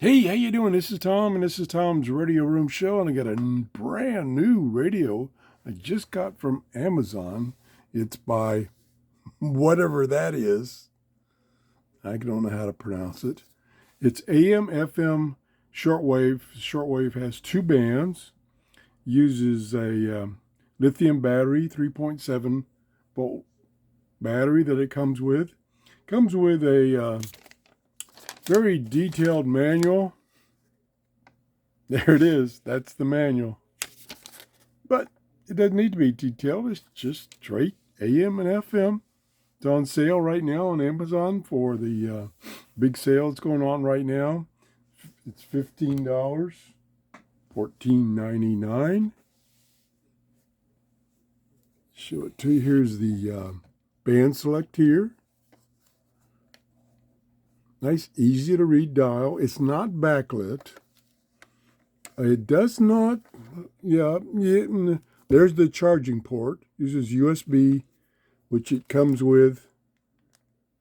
Hey, how you doing? This is Tom, and this is Tom's Radio Room Show, and I got a brand new radio I just got from Amazon. It's by whatever that is. I don't know how to pronounce it. It's AM, FM, shortwave. Shortwave has two bands. Uses a lithium battery, 3.7 volt battery that it comes with. Comes with a very detailed manual. There it is. That's the manual. But it doesn't need to be detailed. It's just straight AM and FM. It's on sale right now on Amazon for the big sale that's going on right now. It's $15, $14.99. Show it to you. Here's the band select here. Nice, easy to read dial. It's not backlit. It does not, there's the charging port. Uses USB, which it comes with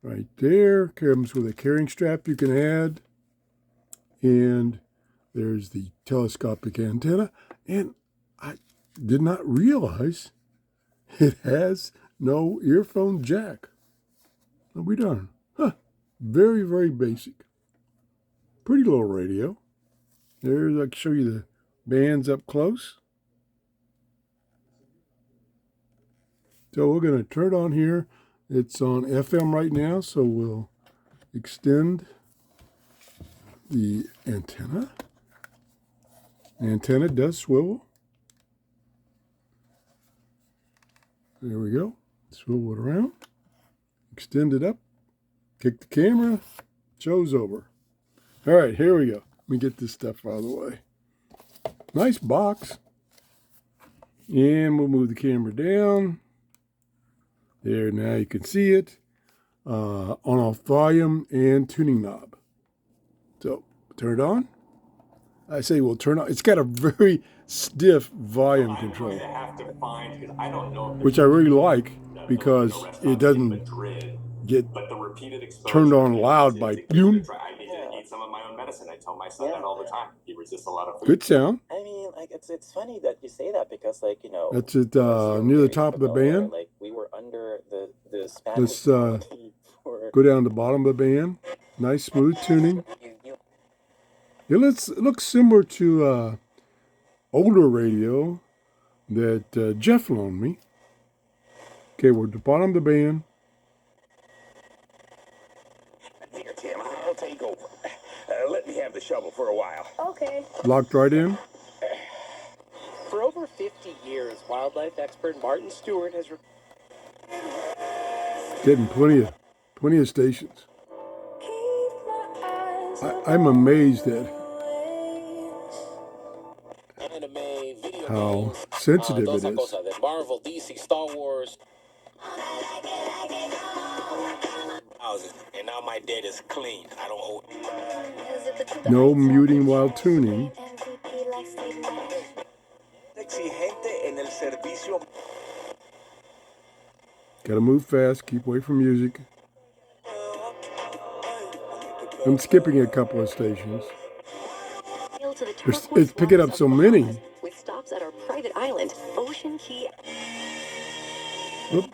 right there. Comes with a carrying strap you can add. And there's the telescopic antenna. And I did not realize it has no earphone jack. I'll be darned. Huh. Very, very basic. Pretty little radio. There's, I can show you the bands up close. So we're going to turn it on here. It's on FM right now, so we'll extend the antenna. The antenna does swivel. There we go. Swivel it around. Extend it up. Kick the camera. Show's over. All right, here we go. Let me get this stuff out of the way. Nice box. And we'll move the camera down. There, now you can see it. On-off volume and tuning knob. So, turn it on. I say we'll turn on. It's got a very stiff volume control, which I really like because it doesn't get turned on loud by boom. Some of my own medicine. I tell my son that all the time. He resists a lot of food. Good sound. I mean, like it's funny that you say that because, like, you know, that's it near the top of the band. Like we were under the Let's go down to the bottom of the band. Nice smooth tuning. It looks similar to older radio that Jeff loaned me. Okay, we're at the bottom of the band. Here, Tim, I'll take over. Let me have the shovel for a while. Okay. Locked right in. For over 50 years, wildlife expert Martin Stewart has getting plenty of stations. I'm amazed at how sensitive it is. Marvel, DC, Star Wars. And now my debt is clean. I don't owe. No muting while tuning. Gotta move fast, keep away from music. I'm skipping a couple of stations. It's picking up so many. With stops at our private island, Ocean Key. Oop.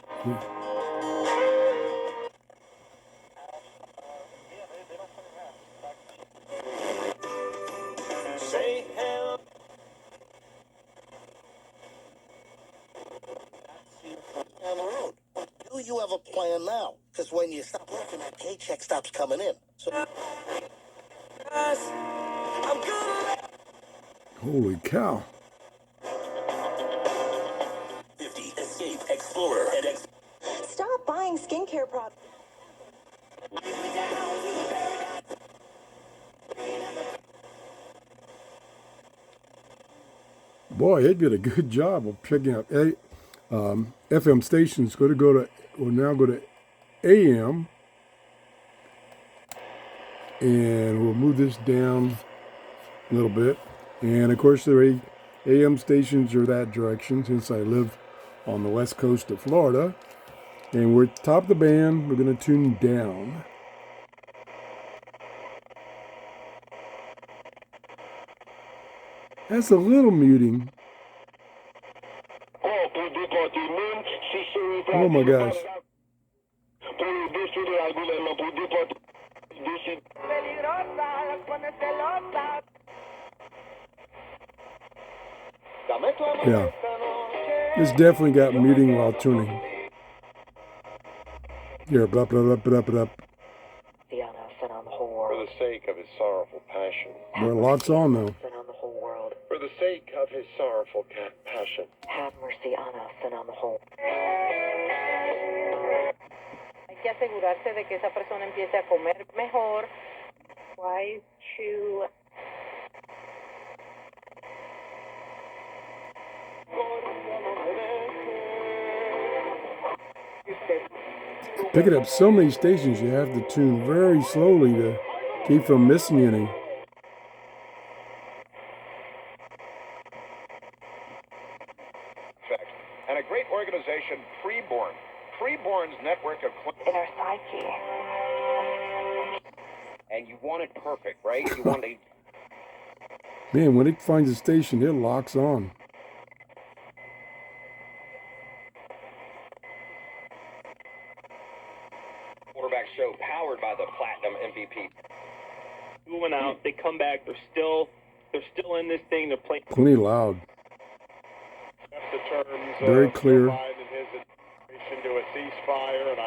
You have a plan now, because when you stop working, that paycheck stops coming in. So, I'm good. Holy cow! 50 Escape Explorer and Stop buying skincare products. Boy, it did a good job of picking up FM stations. We'll now go to AM, and we'll move this down a little bit. And of course, the AM stations are that direction since I live on the west coast of Florida. And we're at the top of the band. We're going to tune down. That's a little muting. Oh my gosh. Yeah. This definitely got muting while tuning. Here, blah, blah, blah, blah, blah. For the sake of his sorrowful passion. Well, it locks on though. On the whole world. For the sake of his sorrowful passion. Have mercy on us and on the whole. Hay que asegurarse de que esa persona empiece a comer mejor. Try to Picking up so many stations, you have to tune very slowly to keep from missing any. And a great organization, Freeborn's network of in our psyche. And you want it perfect, right? You want it. Man, when it finds a station, it locks on. Quarterback show powered by the Platinum MVP. Moving out, they come back. They're still in this thing. They're playing. Plenty loud. The terms Very clear. Biden and his administration to a ceasefire, and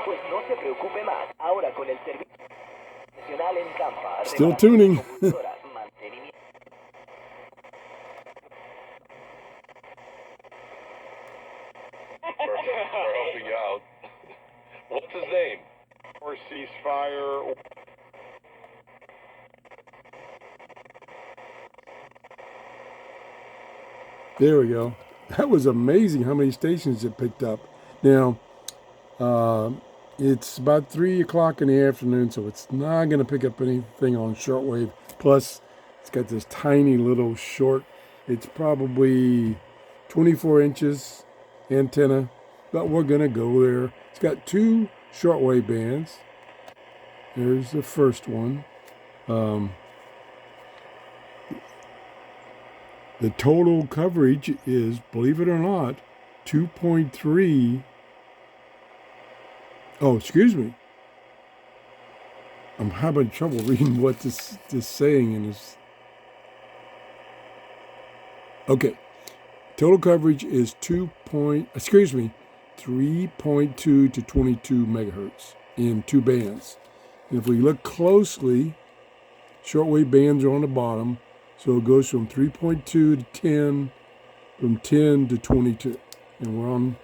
Pues no se preocupe más. Ahora con el servicio nacional en Tampa. Still tuning. we're helping you out. What's his name? Or ceasefire. There we go. That was amazing how many stations it picked up. Now, it's about 3 o'clock in the afternoon, so it's not going to pick up anything on shortwave. Plus, it's got this tiny little short, it's probably 24 inches antenna, but we're going to go there. It's got 2 shortwave bands. There's the first one. The total coverage is, believe it or not, 2.3. Oh, excuse me. I'm having trouble reading what this saying in this. Okay. Total coverage is 3.2 to 22 megahertz in 2 bands. And if we look closely, shortwave bands are on the bottom. So it goes from 3.2 to 10, from 10 to 22. And we're on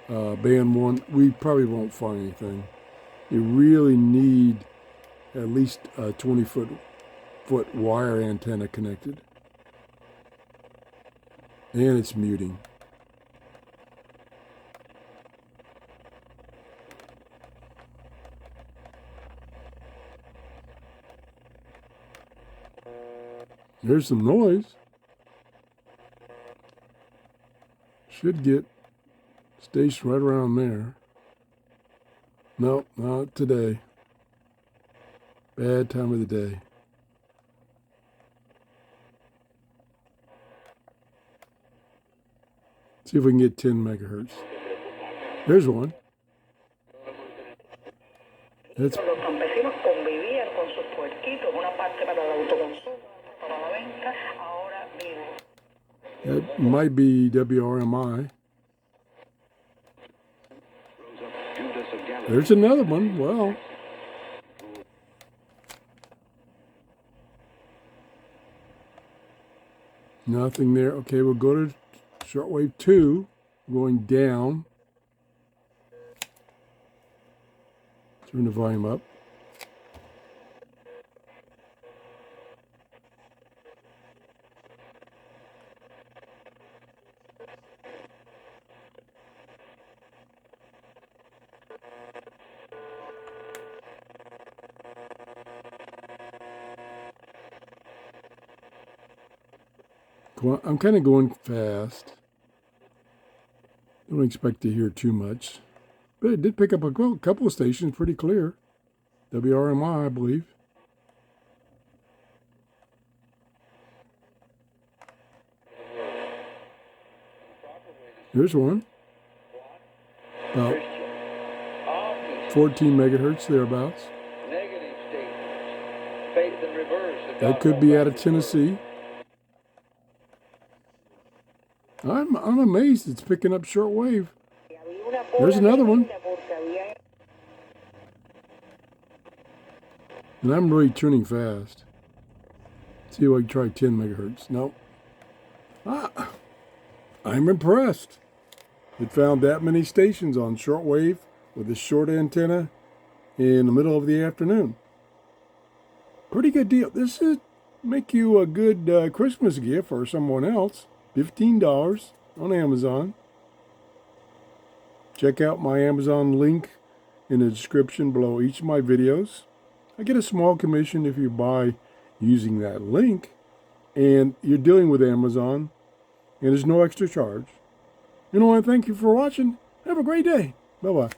band 1. We probably won't find anything. You really need at least a 20-foot wire antenna connected. And it's muting. There's some noise. Should get station right around there. No, not today. Bad time of the day. See if we can get 10 megahertz. There's one. That's. That might be WRMI. There's another one. Well, nothing there. Okay, we'll go to shortwave 2, going down. Turn the volume up. I'm kind of going fast. Don't expect to hear too much. But it did pick up a couple of stations pretty clear. WRMI, I believe. Here's one. About 14 megahertz, thereabouts. Negative statements. Faith in reverse. That could be out of Tennessee. I'm amazed it's picking up shortwave. There's another one. And I'm really tuning fast. See if I can try 10 megahertz. Nope. I'm impressed. It found that many stations on shortwave with a short antenna in the middle of the afternoon. Pretty good deal. This is make you a good Christmas gift for someone else. $15 on Amazon. Check out my Amazon link in the description below each of my videos. I get a small commission if you buy using that link, and you're dealing with Amazon, and there's no extra charge. I want to thank you for watching. Have a great day. Bye-bye.